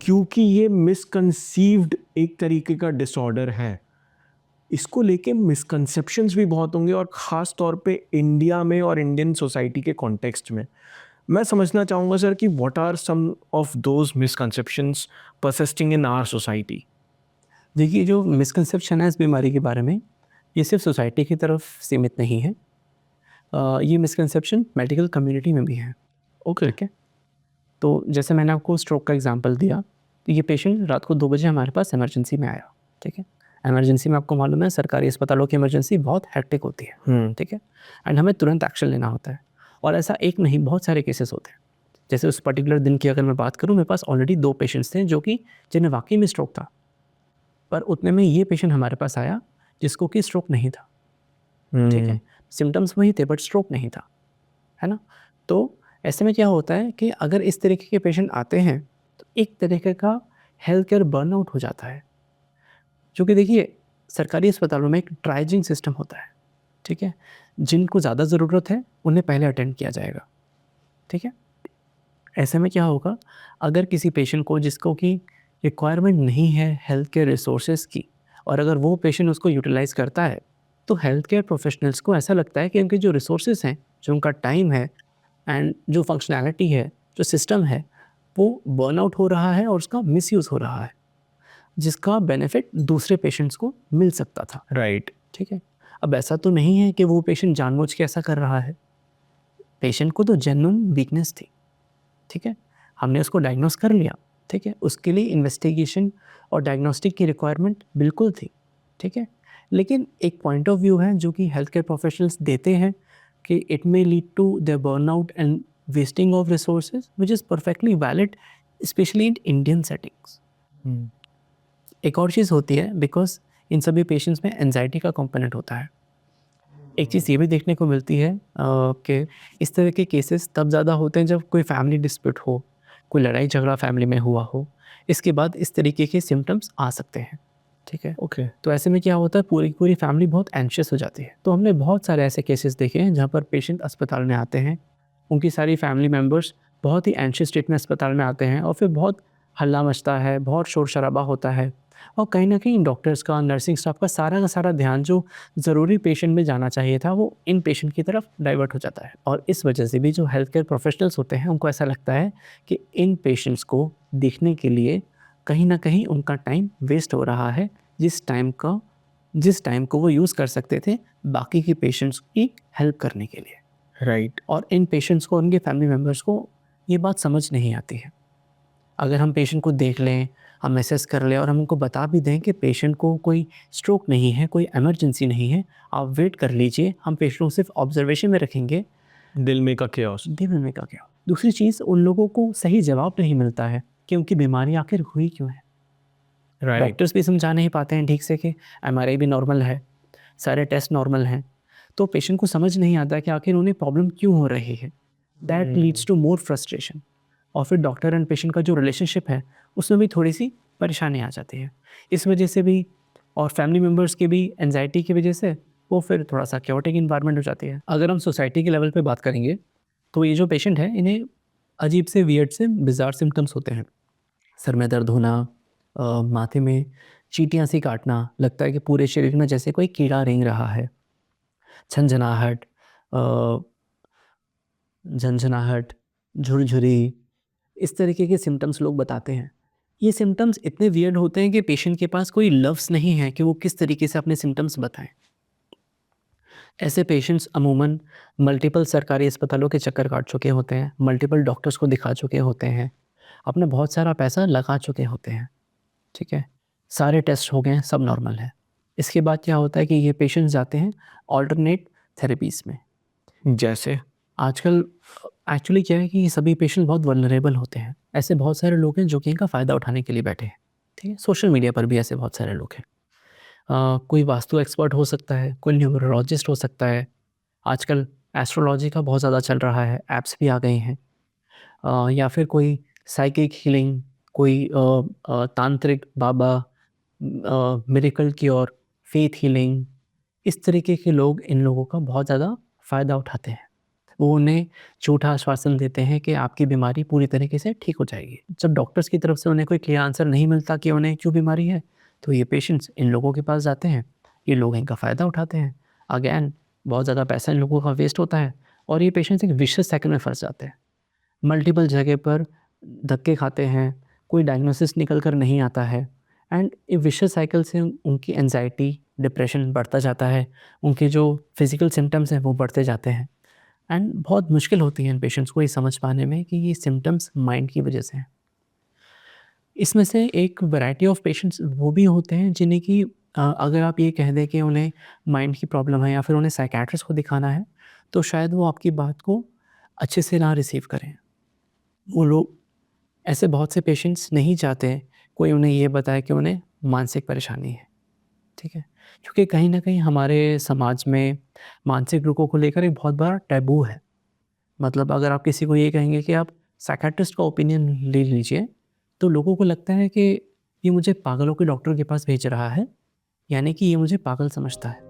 क्योंकि ये मिसकंसीव्ड एक तरीके का डिसऑर्डर है, इसको लेके मिसकंसेप्शंस भी बहुत होंगे, और ख़ास तौर पे इंडिया में और इंडियन सोसाइटी के कॉन्टेक्स्ट में। मैं समझना चाहूँगा सर कि what are some of those misconceptions persisting in our society? देखिए, जो मिसकंसेप्शन है इस बीमारी के बारे में, ये सिर्फ सोसाइटी की तरफ सीमित नहीं है। ये मिसकंसेप्शन मेडिकल कम्युनिटी में भी है। ओके। ठीक है, तो जैसे मैंने आपको स्ट्रोक का एग्जांपल दिया, तो ये पेशेंट रात को 2 बजे हमारे पास इमरजेंसी में आया। ठीक है, इमरजेंसी में आपको मालूम है सरकारी अस्पतालों की इमरजेंसी बहुत हेक्टिक होती है। ठीक है, एंड हमें तुरंत एक्शन लेना होता है, और ऐसा एक नहीं बहुत सारे केसेस होते हैं। जैसे उस पर्टिकुलर दिन की अगर मैं बात करूँ, मेरे पास ऑलरेडी 2 पेशेंट्स थे जो कि जिन्हें वाकई में स्ट्रोक था, पर उतने में ये पेशेंट हमारे पास आया जिसको कि स्ट्रोक नहीं था। ठीक है, सिम्टम्स वही थे बट स्ट्रोक नहीं था, है ना? तो ऐसे में क्या होता है कि अगर इस तरीके के पेशेंट आते हैं, तो एक तरीके का हेल्थ केयर बर्नआउट हो जाता है। क्योंकि देखिए, सरकारी अस्पतालों में एक ट्राइजिंग सिस्टम होता है। ठीक है, जिनको ज़्यादा ज़रूरत है उन्हें पहले अटेंड किया जाएगा। ठीक है, ऐसे में क्या होगा, अगर किसी पेशेंट को जिसको कि रिक्वायरमेंट नहीं है हेल्थ केयर रिसोर्सेज की, और अगर वो पेशेंट उसको यूटिलाइज़ करता है, तो हेल्थ केयर प्रोफेशनल्स को ऐसा लगता है कि उनके जो रिसोर्सेज हैं, जो उनका टाइम है एंड जो फंक्शनैलिटी है, जो सिस्टम है, वो बर्नआउट हो रहा है और उसका मिसयूज़ हो रहा है, जिसका बेनिफिट दूसरे पेशेंट्स को मिल सकता था। राइट। ठीक है, अब ऐसा तो नहीं है कि वो पेशेंट जानबूझ के ऐसा कर रहा है। पेशेंट को तो जेन्युइन वीकनेस थी। ठीक है, हमने उसको डायग्नोस कर लिया। ठीक है, उसके लिए इन्वेस्टिगेशन और डायग्नोस्टिक की रिक्वायरमेंट बिल्कुल थी। ठीक है, लेकिन एक पॉइंट ऑफ व्यू है जो कि हेल्थ केयर प्रोफेशनल्स देते हैं कि it may lead to the burnout and wasting of resources, which is perfectly valid, specially in Indian settings. एक और चीज़ होती है, बिकॉज इन सभी पेशेंट्स में एंजाइटी का कंपोनेंट होता है। एक चीज़ ये भी देखने को मिलती है कि इस तरह के केसेस तब ज़्यादा होते हैं जब कोई फैमिली डिस्प्यूट हो, कोई लड़ाई झगड़ा फैमिली में हुआ हो, इसके बाद इस तरीके के सिम्टम्स आ सकते हैं। ठीक है, ओके। तो ऐसे में क्या होता है, पूरी पूरी फैमिली बहुत एंशियस हो जाती है। तो हमने बहुत सारे ऐसे केसेस देखे हैं जहाँ पर पेशेंट अस्पताल में आते हैं, उनकी सारी फैमिली मेम्बर्स बहुत ही एंशियस स्टेट में अस्पताल में आते हैं, और फिर बहुत हल्ला मचता है, बहुत शोर शराबा होता है, और कहीं ना कहीं डॉक्टर्स का, नर्सिंग स्टाफ का सारा ध्यान जो ज़रूरी पेशेंट में जाना चाहिए था, वो इन पेशेंट की तरफ डाइवर्ट हो जाता है। और इस वजह से भी जो हेल्थ केयर प्रोफेशनल्स होते हैं, उनको ऐसा लगता है कि इन पेशेंट्स को देखने के लिए कहीं ना कहीं उनका टाइम वेस्ट हो रहा है, जिस टाइम को वो यूज़ कर सकते थे बाकी के पेशेंट्स की हेल्प करने के लिए। राइट। और इन पेशेंट्स को, उनके फैमिली मेम्बर्स को ये बात समझ नहीं आती है। अगर हम पेशेंट को देख लें, हम असेस कर लें और हम उनको बता भी दें कि पेशेंट को कोई स्ट्रोक नहीं है, कोई इमरजेंसी नहीं है, आप वेट कर लीजिए, हम पेशेंट को सिर्फ ऑब्जर्वेशन में रखेंगे, दिल में का chaos। दिल में का क्या। दूसरी चीज़, उन लोगों को सही जवाब नहीं मिलता है कि उनकी बीमारी आखिर हुई क्यों है। राइट। डॉक्टर्स भी समझा नहीं पाते हैं ठीक से कि एमआरआई भी नॉर्मल है, सारे टेस्ट नॉर्मल हैं, तो पेशेंट को समझ नहीं आता कि आखिर उन्हें प्रॉब्लम क्यों हो रही है। That leads to more frustration, और फिर डॉक्टर एंड पेशेंट का जो रिलेशनशिप है उसमें भी थोड़ी सी परेशानी आ जाती है। इस वजह से भी, और फैमिली मेम्बर्स की भी एनजाइटी की वजह से, वो फिर थोड़ा सा क्योटिक इन्वायरमेंट हो जाती है। अगर हम सोसाइटी के लेवल पे बात करेंगे, तो ये जो पेशेंट है, इन्हें अजीब से, वियर्ड से, बिजार सिम्टम्स होते हैं। सर में दर्द होना, माथे में चींटियाँ सी काटना, लगता है कि पूरे शरीर में जैसे कोई कीड़ा रेंग रहा है, झंझनाहट, अ, झंझनाहट, झुरझुरी, इस तरीके के सिम्टम्स लोग बताते हैं। ये सिम्टम्स इतने वियर्ड होते हैं कि पेशेंट के पास कोई लफ्ज़ नहीं है कि वो किस तरीके से अपने सिम्टम्स बताएं। ऐसे पेशेंट्स अमूमन मल्टीपल सरकारी अस्पतालों के चक्कर काट चुके होते हैं, मल्टीपल डॉक्टर्स को दिखा चुके होते हैं, अपने बहुत सारा पैसा लगा चुके होते हैं। ठीक है, सारे टेस्ट हो गए हैं, सब नॉर्मल है। इसके बाद क्या होता है कि ये पेशेंट्स जाते हैं ऑल्टरनेट थेरेपीज़ में। जैसे? आजकल एक्चुअली क्या है कि ये सभी पेशेंट बहुत वल्नरेबल होते हैं। ऐसे बहुत सारे लोग हैं जो कि इनका फ़ायदा उठाने के लिए बैठे हैं। ठीक है, सोशल मीडिया पर भी ऐसे बहुत सारे लोग हैं। कोई वास्तु एक्सपर्ट हो सकता है, कोई न्यूमरोलॉजिस्ट हो सकता है। आजकल एस्ट्रोलॉजी का बहुत ज़्यादा चल रहा है, ऐप्स भी आ गई हैं। या फिर कोई साइकिक हीलिंग, कोई तांत्रिक बाबा, मिरेकल क्योर, फेथ हीलिंग, इस तरीके के लोग इन लोगों का बहुत ज़्यादा फ़ायदा उठाते हैं। वो उन्हें झूठा आश्वासन देते हैं कि आपकी बीमारी पूरी तरीके से ठीक हो जाएगी। जब डॉक्टर्स की तरफ से उन्हें कोई क्लियर आंसर नहीं मिलता कि उन्हें क्यों बीमारी है, तो ये पेशेंट्स इन लोगों के पास जाते हैं। ये लोग इनका फ़ायदा उठाते हैं। अगेन बहुत ज़्यादा पैसा इन लोगों का वेस्ट होता है और ये पेशेंट्स एक विशियस साइकिल में फँस जाते हैं। मल्टीपल जगह पर धक्के खाते हैं, कोई डायग्नोसिस निकल कर नहीं आता है एंड ये विशियस साइकिल से उनकी एंजाइटी, डिप्रेशन बढ़ता जाता है, उनके जो फिज़िकल सिम्पटम्स हैं वो बढ़ते जाते हैं एंड बहुत मुश्किल होती है इन पेशेंट्स को ये समझ पाने में कि ये सिम्पटम्स माइंड की वजह से हैं। इसमें से एक वैरायटी ऑफ पेशेंट्स वो भी होते हैं जिन्हें कि अगर आप ये कह दें कि उन्हें माइंड की प्रॉब्लम है या फिर उन्हें साइकियाट्रिस्ट को दिखाना है, तो शायद वो आपकी बात को अच्छे से ना रिसीव करें। वो लोग ऐसे बहुत से पेशेंट्स नहीं चाहते कोई उन्हें ये बताए कि उन्हें मानसिक परेशानी है, ठीक है? क्योंकि कहीं न कहीं हमारे समाज में मानसिक रोगों को लेकर एक बहुत बड़ा टैबू है। मतलब अगर आप किसी को ये कहेंगे कि आप साइकियाट्रिस्ट का ओपिनियन ले लीजिए, तो लोगों को लगता है कि ये मुझे पागलों के डॉक्टर के पास भेज रहा है, यानी कि ये मुझे पागल समझता है।